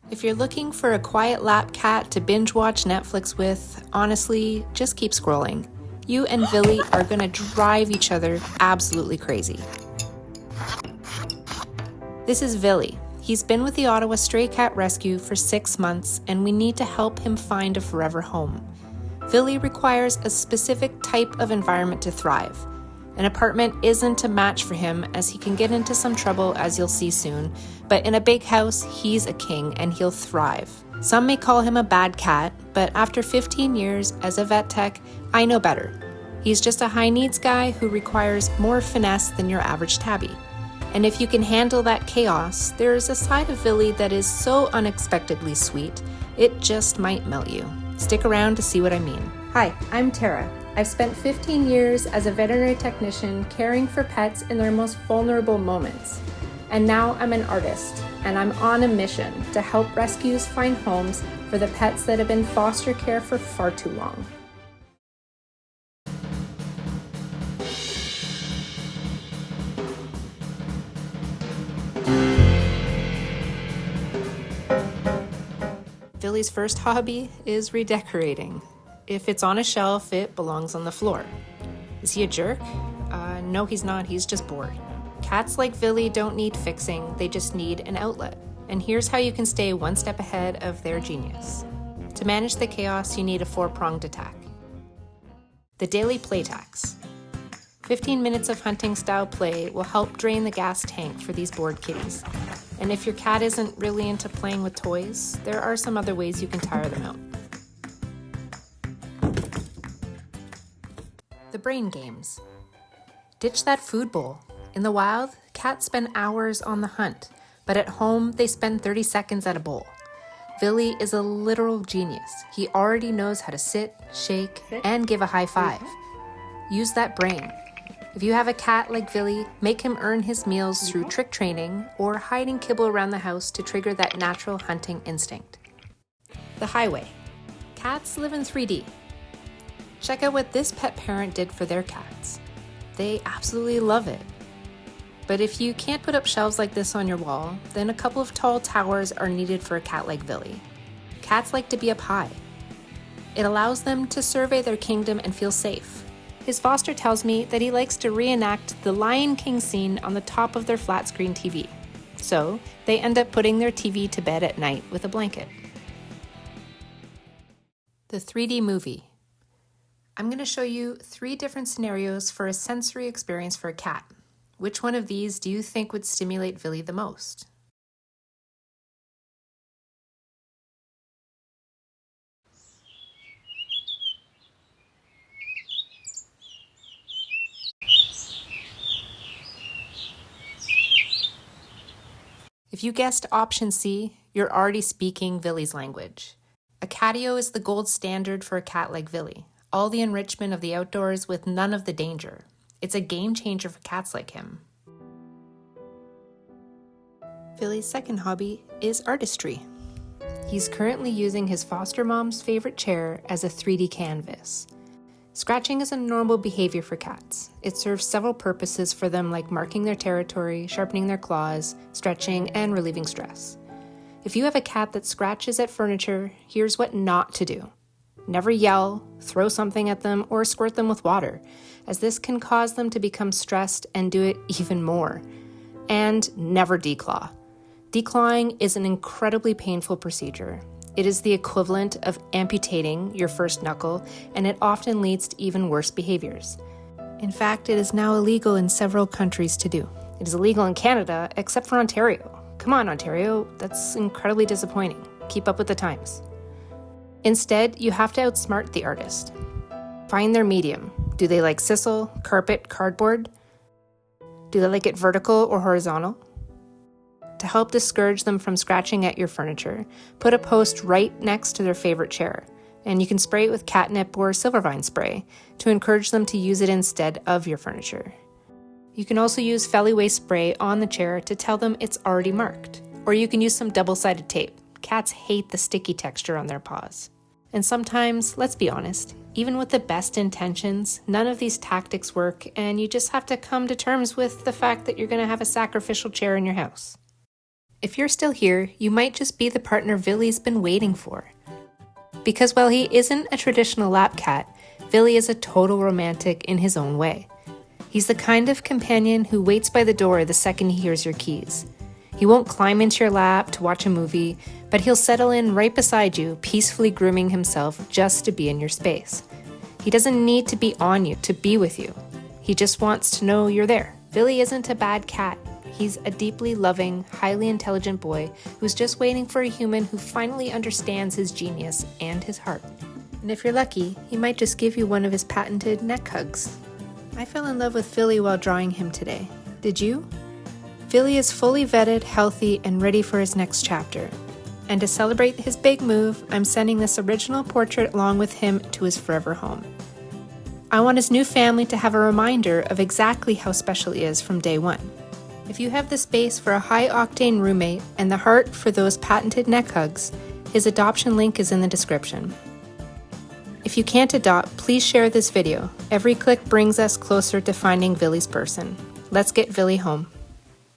If you're looking for a quiet lap cat to binge watch Netflix with, honestly, just keep scrolling. You and Vili are gonna drive each other absolutely crazy. This is Vili. He's been with the Ottawa Stray Cat Rescue for 6 months, and we need to help him find a forever home. Vili requires a specific type of environment to thrive. An apartment isn't a match for him, as he can get into some trouble, as you'll see soon, but in a big house, he's a king and he'll thrive. Some may call him a bad cat, but after 15 years as a vet tech, I know better. He's just a high needs guy who requires more finesse than your average tabby. And if you can handle that chaos, there's a side of Vili that is so unexpectedly sweet, it just might melt you. Stick around to see what I mean. Hi, I'm Tarra. I've spent 15 years as a veterinary technician caring for pets in their most vulnerable moments. And now I'm an artist, and I'm on a mission to help rescues find homes for the pets that have been foster care for far too long. Vili's first hobby is redecorating. If it's on a shelf, it belongs on the floor. Is he a jerk? No, he's not. He's just bored. Cats like Vili don't need fixing. They just need an outlet. And here's how you can stay one step ahead of their genius. To manage the chaos, you need a 4-pronged attack. The daily play tax. 15 minutes of hunting-style play will help drain the gas tank for these bored kitties. And if your cat isn't really into playing with toys, there are some other ways you can tire them out. The brain games. Ditch that food bowl. In the wild, cats spend hours on the hunt, but at home, they spend 30 seconds at a bowl. Vili is a literal genius. He already knows how to sit, shake, and give a high five. Use that brain. If you have a cat like Vili, make him earn his meals through trick training or hiding kibble around the house to trigger that natural hunting instinct. The highway. Cats live in 3D. Check out what this pet parent did for their cats. They absolutely love it. But if you can't put up shelves like this on your wall, then a couple of tall towers are needed for a cat like Vili. Cats like to be up high. It allows them to survey their kingdom and feel safe. His foster tells me that he likes to reenact the Lion King scene on the top of their flat screen TV. So they end up putting their TV to bed at night with a blanket. The 3D movie. I'm going to show you 3 different scenarios for a sensory experience for a cat. Which one of these do you think would stimulate Vili the most? If you guessed option C, you're already speaking Vili's language. A catio is the gold standard for a cat like Vili. All the enrichment of the outdoors with none of the danger. It's a game changer for cats like him. Vili's second hobby is artistry. He's currently using his foster mom's favorite chair as a 3D canvas. Scratching is a normal behavior for cats. It serves several purposes for them, like marking their territory, sharpening their claws, stretching, and relieving stress. If you have a cat that scratches at furniture, here's what not to do. Never yell, throw something at them, or squirt them with water, as this can cause them to become stressed and do it even more. And never declaw. Declawing is an incredibly painful procedure. It is the equivalent of amputating your first knuckle, and it often leads to even worse behaviors. In fact, it is now illegal in several countries to do. It is illegal in Canada, except for Ontario. Come on, Ontario, that's incredibly disappointing. Keep up with the times. Instead, you have to outsmart the artist. Find their medium. Do they like sisal, carpet, cardboard? Do they like it vertical or horizontal? To help discourage them from scratching at your furniture, put a post right next to their favorite chair, and you can spray it with catnip or silvervine spray to encourage them to use it instead of your furniture. You can also use Feliway spray on the chair to tell them it's already marked, or you can use some double-sided tape. Cats hate the sticky texture on their paws. And sometimes, let's be honest, even with the best intentions, none of these tactics work, and you just have to come to terms with the fact that you're going to have a sacrificial chair in your house. If you're still here, you might just be the partner Vili's been waiting for. Because while he isn't a traditional lap cat, Vili is a total romantic in his own way. He's the kind of companion who waits by the door the second he hears your keys. He won't climb into your lap to watch a movie, but he'll settle in right beside you, peacefully grooming himself just to be in your space. He doesn't need to be on you to be with you. He just wants to know you're there. Vili isn't a bad cat. He's a deeply loving, highly intelligent boy who's just waiting for a human who finally understands his genius and his heart. And if you're lucky, he might just give you one of his patented neck hugs. I fell in love with Vili while drawing him today. Did you? Vili is fully vetted, healthy, and ready for his next chapter. And to celebrate his big move, I'm sending this original portrait along with him to his forever home. I want his new family to have a reminder of exactly how special he is from day one. If you have the space for a high-octane roommate and the heart for those patented neck hugs, his adoption link is in the description. If you can't adopt, please share this video. Every click brings us closer to finding Vili's person. Let's get Vili home.